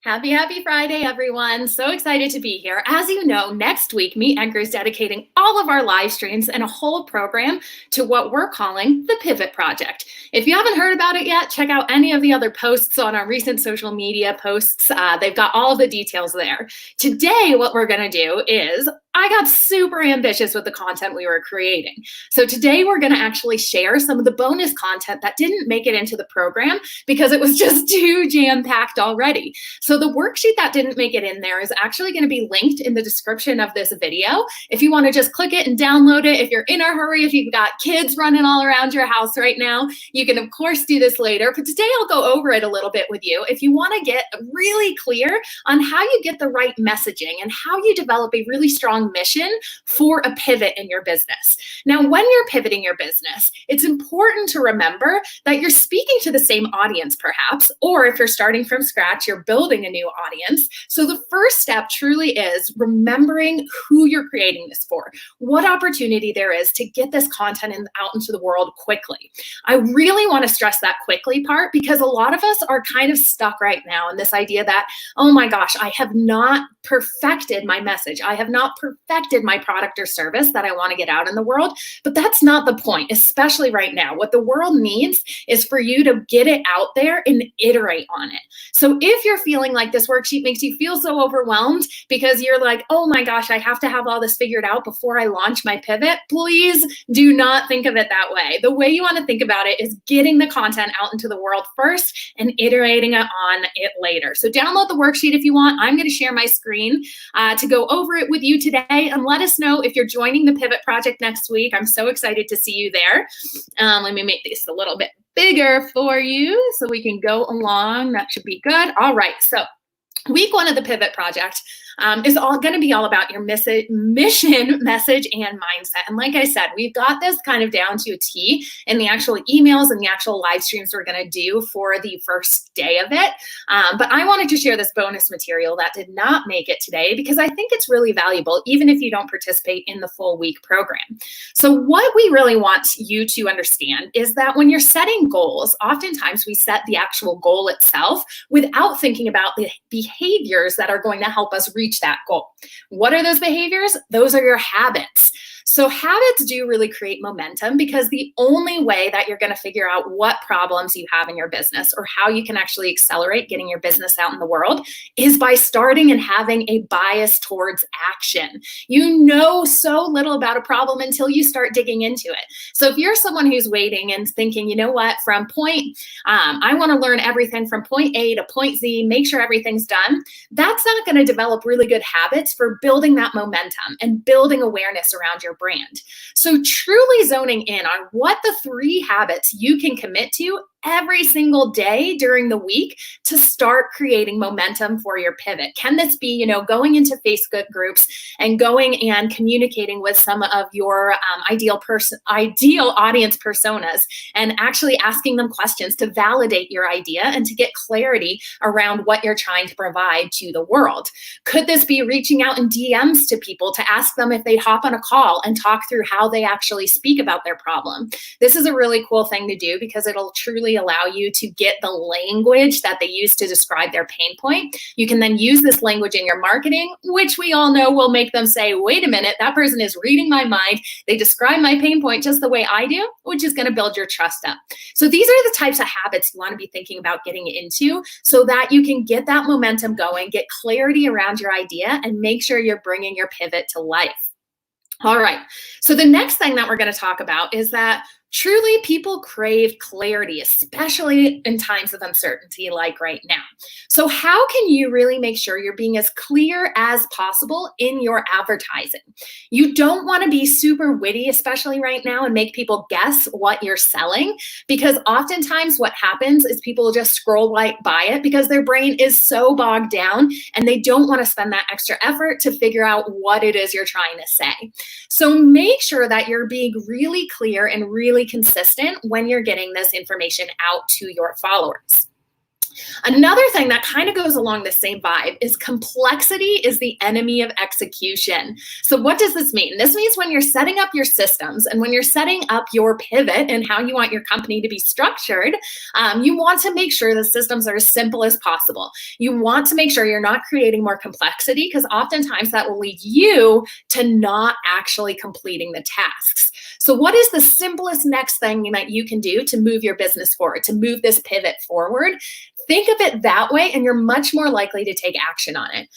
Happy Friday, everyone. So excited to be here. As you know, next week, Meet Edgar is dedicating all of our live streams and a whole program to what we're calling the Pivot Project. If you haven't heard about it yet, check out any of the other posts on our recent social media posts. They've got all of the details there. Today, what we're going to do is I got super ambitious with the content we were creating. So today we're going to actually share some of the bonus content that didn't make it into the program because it was just too jam-packed already. So the worksheet that didn't make it in there is actually going to be linked in the description of this video. If you want to just click it and download it, if you're in a hurry, if you've got kids running all around your house right now, you can of course do this later. But today I'll go over it a little bit with you. If you want to get really clear on how you get the right messaging and how you develop a really strong mission for a pivot in your business. Now, when you're pivoting your business, it's important to remember that you're speaking to the same audience perhaps, or if you're starting from scratch, you're building a new audience. So the first step truly is remembering who you're creating this for, what opportunity there is to get this content out into the world quickly. I really want to stress that quickly part because a lot of us are kind of stuck right now in this idea that, oh my gosh, I have not perfected my message. I have not perfected my product or service that I want to get out in the world. But that's not the point, especially right now. What the world needs is for you to get it out there and iterate on it. So if you're feeling like this worksheet makes you feel so overwhelmed because you're like, oh my gosh, I have to have all this figured out before I launch my pivot, please do not think of it that way. The way you want to think about it is getting the content out into the world first and iterating it on it later. So download the worksheet if you want. I'm going to share my screen to go over it with you today and let us know if you're joining the Pivot Project next week. I'm so excited to see you there. Let me make this a little bit bigger for you so we can go along. That should be good. All right, so week one of the Pivot Project is all going to be all about your mission, message, and mindset. And like I said, we've got this kind of down to a T in the actual emails and the actual live streams we're going to do for the first day of it. But I wanted to share this bonus material that did not make it today because I think it's really valuable, even if you don't participate in the full week program. So what we really want you to understand is that when you're setting goals, oftentimes we set the actual goal itself without thinking about the behaviors that are going to help us reach that goal. What are those behaviors? Those are your habits. So habits do really create momentum because the only way that you're going to figure out what problems you have in your business or how you can actually accelerate getting your business out in the world is by starting and having a bias towards action. You know so little about a problem until you start digging into it. So if you're someone who's waiting and thinking, you know what, I want to learn everything from point A to point Z, make sure everything's done, that's not going to develop really good habits for building that momentum and building awareness around your brand. So truly zoning in on what the 3 habits you can commit to every single day during the week to start creating momentum for your pivot. Can this be, going into Facebook groups and going and communicating with some of your ideal audience personas and actually asking them questions to validate your idea and to get clarity around what you're trying to provide to the world? Could this be reaching out in DMs to people to ask them if they'd hop on a call and talk through how they actually speak about their problem? This is a really cool thing to do because it'll truly allow you to get the language that they use to describe their pain point. You can then use this language in your marketing, which we all know will make them say, wait a minute, that person is reading my mind. They describe my pain point just the way I do, which is going to build your trust up. So these are the types of habits you want to be thinking about getting into so that you can get that momentum going, get clarity around your idea, and make sure you're bringing your pivot to life. All right, so the next thing that we're going to talk about is that truly, people crave clarity, especially in times of uncertainty like right now. So how can you really make sure you're being as clear as possible in your advertising? You don't want to be super witty, especially right now, and make people guess what you're selling, because oftentimes what happens is people just scroll right by it because their brain is so bogged down and they don't want to spend that extra effort to figure out what it is you're trying to say. So make sure that you're being really clear and really consistent when you're getting this information out to your followers. Another thing that kind of goes along the same vibe is complexity is the enemy of execution. So what does this mean? This means when you're setting up your systems and when you're setting up your pivot and how you want your company to be structured, you want to make sure the systems are as simple as possible. You want to make sure you're not creating more complexity, because oftentimes that will lead you to not actually completing the tasks. So what is the simplest next thing that you can do to move your business forward, to move this pivot forward? Think of it that way, and you're much more likely to take action on it.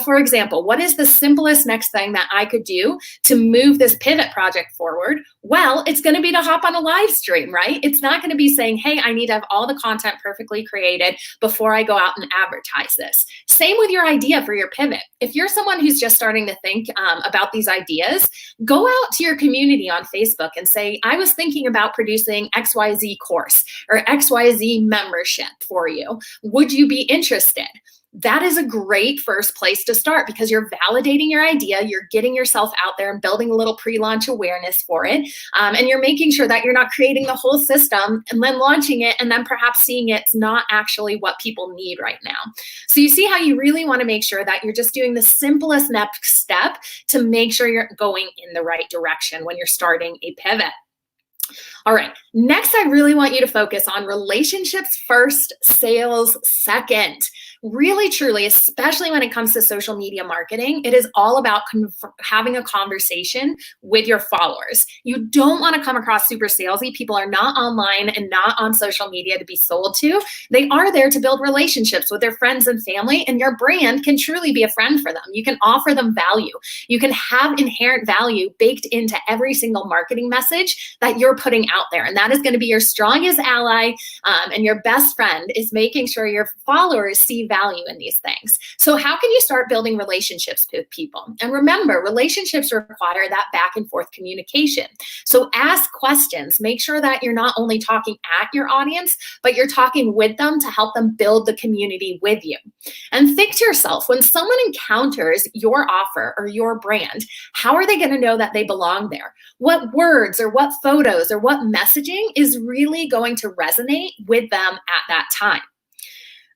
For example, what is the simplest next thing that I could do to move this pivot project forward? Well, it's going to be to hop on a live stream, right? It's not going to be saying, hey, I need to have all the content perfectly created before I go out and advertise this. Same with your idea for your pivot. If you're someone who's just starting to think about these ideas, go out to your community on Facebook and say, I was thinking about producing XYZ course or XYZ membership for you. Would you be interested? That is a great first place to start, because you're validating your idea, you're getting yourself out there and building a little pre-launch awareness for it, and you're making sure that you're not creating the whole system and then launching it and then perhaps seeing it's not actually what people need right now. So you see how you really want to make sure that you're just doing the simplest next step to make sure you're going in the right direction when you're starting a pivot. All right, next, I really want you to focus on relationships first, sales second. Really, truly, especially when it comes to social media marketing, it is all about having a conversation with your followers. You don't want to come across super salesy. People are not online and not on social media to be sold to. They are there to build relationships with their friends and family, and your brand can truly be a friend for them. You can offer them value. You can have inherent value baked into every single marketing message that you're putting out there. And that is going to be your strongest ally, and your best friend is making sure your followers see value in these things. So how can you start building relationships with people? And remember, relationships require that back and forth communication. So ask questions. Make sure that you're not only talking at your audience, but you're talking with them to help them build the community with you. And think to yourself, when someone encounters your offer or your brand, how are they going to know that they belong there? What words or what photos or what messaging is really going to resonate with them at that time?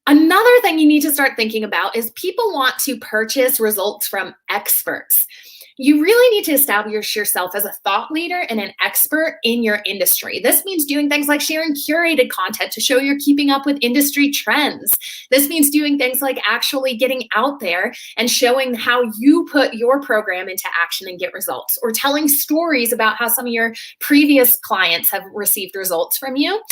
Another thing you need to start thinking about is people want to purchase results from experts. You really need to establish yourself as a thought leader and an expert in your industry. This means doing things like sharing curated content to show you're keeping up with industry trends. This means doing things like actually getting out there and showing how you put your program into action and get results, or telling stories about how some of your previous clients have received results from you.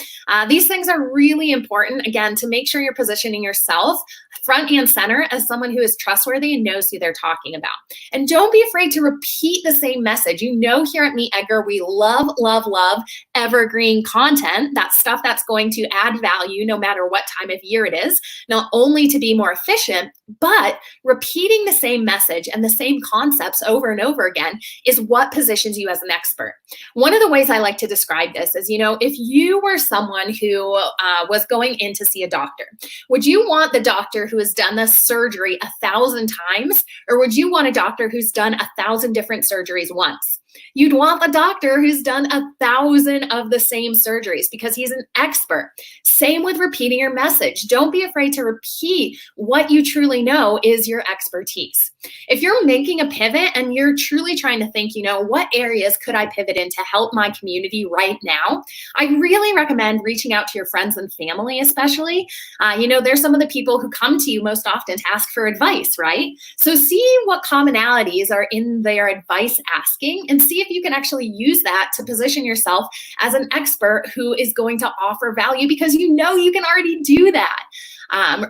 These things are really important, again, to make sure you're positioning yourself front and center as someone who is trustworthy and knows who they're talking about. And don't be afraid to repeat the same message. Here at Meet Edgar, we love, love, love evergreen content. That's stuff that's going to add value no matter what time of year it is, not only to be more efficient, but repeating the same message and the same concepts over and over again is what positions you as an expert. One of the ways I like to describe this is, if you were someone who was going in to see a doctor, would you want the doctor who has done this surgery 1,000 times, or would you want a doctor who's done 1,000 different surgeries once? You'd want the doctor who's done 1,000 of the same surgeries, because he's an expert. Same with repeating your message. Don't be afraid to repeat what you truly know is your expertise. If you're making a pivot and you're truly trying to think, what areas could I pivot in to help my community right now? I really recommend reaching out to your friends and family, especially. There's some of the people who come to you most often to ask for advice, right? So see what commonalities are in their advice asking, and see if you can actually use that to position yourself as an expert who is going to offer value, because you can already do that.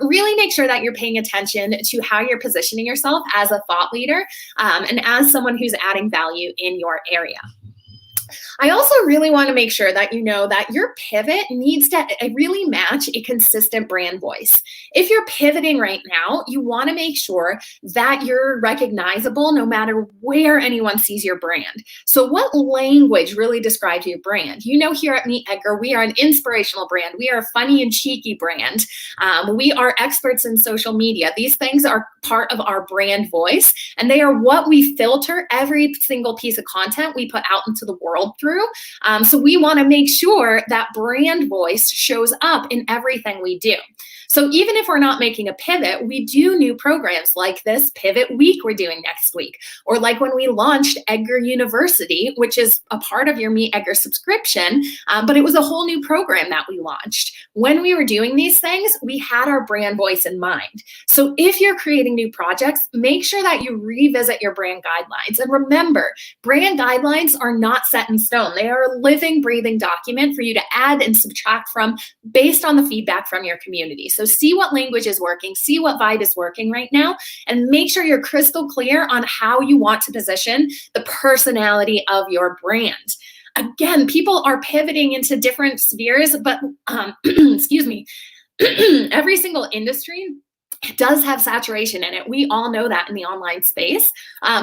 Really make sure that you're paying attention to how you're positioning yourself as a thought leader, and as someone who's adding value in your area. I also really want to make sure that you know that your pivot needs to really match a consistent brand voice. If you're pivoting right now, you want to make sure that you're recognizable no matter where anyone sees your brand. So what language really describes your brand? Here at Meet Edgar, we are an inspirational brand. We are a funny and cheeky brand. We are experts in social media. These things are part of our brand voice, and they are what we filter every single piece of content we put out into the world world through. So we want to make sure that brand voice shows up in everything we do. So even if we're not making a pivot, we do new programs like this Pivot Week we're doing next week, or like when we launched Edgar University, which is a part of your Meet Edgar subscription, but it was a whole new program that we launched. When we were doing these things, we had our brand voice in mind. So if you're creating new projects, make sure that you revisit your brand guidelines. And remember, brand guidelines are not set in stone. They are a living, breathing document for you to add and subtract from based on the feedback from your community. So see what language is working, see what vibe is working right now, and make sure you're crystal clear on how you want to position the personality of your brand. Again, people are pivoting into different spheres, but excuse me, every single industry does have saturation in it. We all know that in the online space.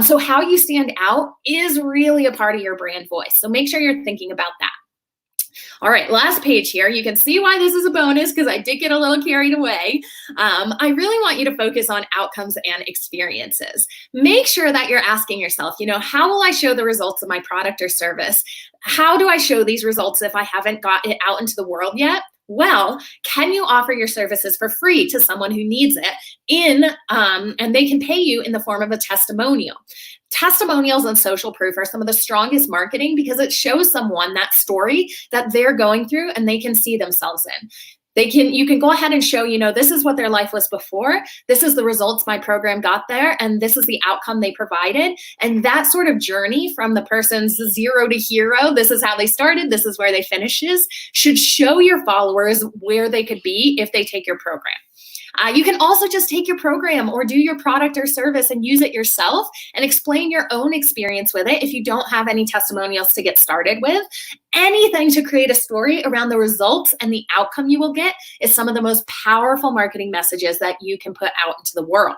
So how you stand out is really a part of your brand voice. So make sure you're thinking about that. All right, last page here. You can see why this is a bonus because I did get a little carried away. I really want you to focus on outcomes and experiences. Make sure that you're asking yourself, how will I show the results of my product or service? How do I show these results if I haven't got it out into the world yet? Well, can you offer your services for free to someone who needs it and they can pay you in the form of a testimonial? Testimonials and social proof are some of the strongest marketing because it shows someone that story that they're going through and they can see themselves in. You can go ahead and show, this is what their life was before. This is the results my program got there. And this is the outcome they provided. And that sort of journey from the person's zero to hero, this is how they started, this is where they finishes, should show your followers where they could be if they take your program. You can also just take your program or do your product or service and use it yourself and explain your own experience with it if you don't have any testimonials to get started with. Anything to create a story around the results and the outcome you will get is some of the most powerful marketing messages that you can put out into the world.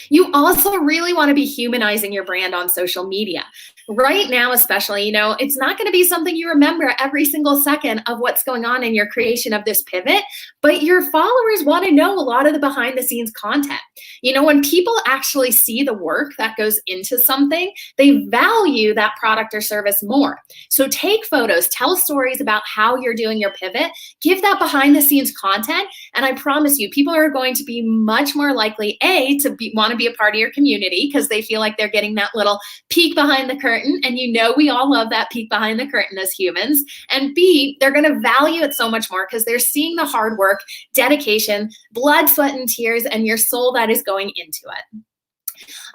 You also really want to be humanizing your brand on social media. Right now, especially, it's not going to be something you remember every single second of what's going on in your creation of this pivot, but your followers want to know a lot of the behind the scenes content. When people actually see the work that goes into something, they value that product or service more. So take photos, tell stories about how you're doing your pivot, give that behind the scenes content, and I promise you, people are going to be much more likely, to want to be a part of your community because they feel like they're getting that little peek behind the curtain. And we all love that peek behind the curtain as humans. And B, they're going to value it so much more because they're seeing the hard work, dedication, blood, sweat, and tears, and your soul that is going into it.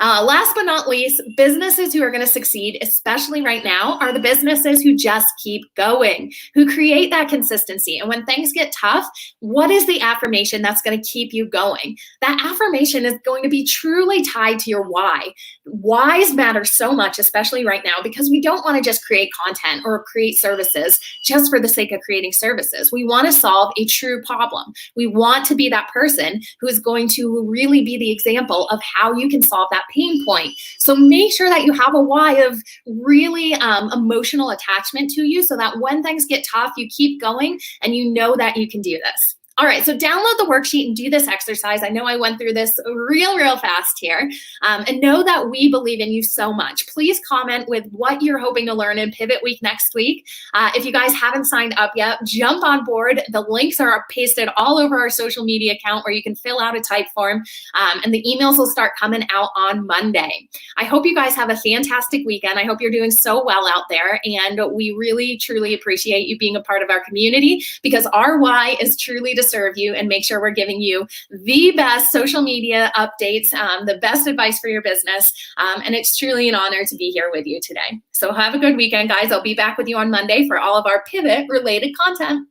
Last but not least, businesses who are going to succeed, especially right now, are the businesses who just keep going, who create that consistency. And when things get tough, what is the affirmation that's going to keep you going? That affirmation is going to be truly tied to your why. Whys matter so much, especially right now, because we don't want to just create content or create services just for the sake of creating services. We want to solve a true problem. We want to be that person who is going to really be the example of how you can solve that pain point. So make sure that you have a why of really emotional attachment to you so that when things get tough, you keep going and you know that you can do this. All right, so download the worksheet and do this exercise. I know I went through this real fast here. And know that we believe in you so much. Please comment with what you're hoping to learn in Pivot Week next week. If you guys haven't signed up yet, jump on board. The links are pasted all over our social media account where you can fill out a type form. And the emails will start coming out on Monday. I hope you guys have a fantastic weekend. I hope you're doing so well out there. And we really, truly appreciate you being a part of our community because our why is truly to serve you and make sure we're giving you the best social media updates, the best advice for your business. And it's truly an honor to be here with you today. So have a good weekend, guys. I'll be back with you on Monday for all of our pivot related content.